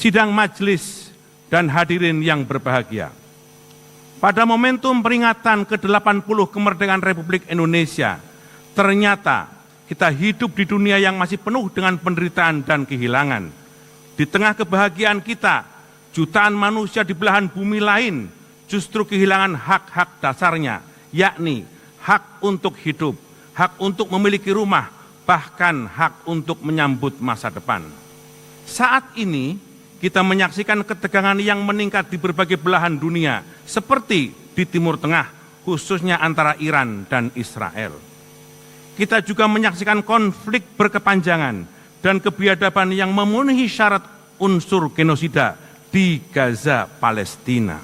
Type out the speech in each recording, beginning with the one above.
sidang majelis, dan hadirin yang berbahagia. Pada momentum peringatan ke-80 kemerdekaan Republik Indonesia, ternyata kita hidup di dunia yang masih penuh dengan penderitaan dan kehilangan. Di tengah kebahagiaan kita, jutaan manusia di belahan bumi lain justru kehilangan hak-hak dasarnya, yakni hak untuk hidup, hak untuk memiliki rumah, bahkan hak untuk menyambut masa depan. Saat ini, kita menyaksikan ketegangan yang meningkat di berbagai belahan dunia, seperti di Timur Tengah, khususnya antara Iran dan Israel. Kita juga menyaksikan konflik berkepanjangan dan kebiadaban yang memenuhi syarat unsur genosida di Gaza, Palestina.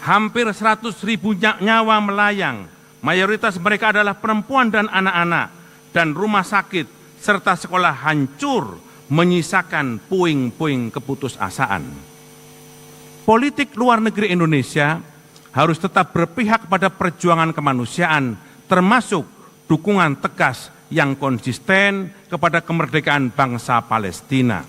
Hampir 100.000 nyawa melayang, mayoritas mereka adalah perempuan dan anak-anak, dan rumah sakit serta sekolah hancur menyisakan puing-puing keputusasaan. Politik luar negeri Indonesia harus tetap berpihak pada perjuangan kemanusiaan, termasuk dukungan tegas yang konsisten kepada kemerdekaan bangsa Palestina.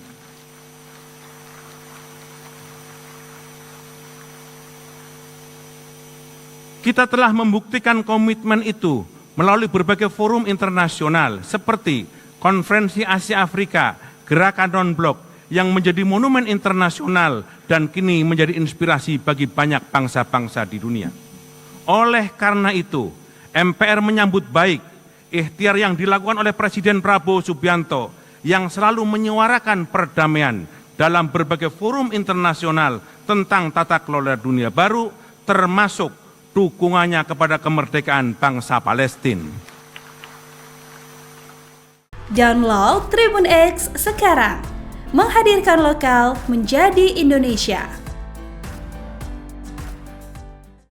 Kita telah membuktikan komitmen itu melalui berbagai forum internasional seperti Konferensi Asia Afrika, Gerakan Non-Blok yang menjadi monumen internasional dan kini menjadi inspirasi bagi banyak bangsa-bangsa di dunia. Oleh karena itu, MPR menyambut baik ikhtiar yang dilakukan oleh Presiden Prabowo Subianto yang selalu menyuarakan perdamaian dalam berbagai forum internasional tentang tata kelola dunia baru, termasuk dukungannya kepada kemerdekaan bangsa Palestina. Download Tribun X sekarang, menghadirkan lokal menjadi Indonesia.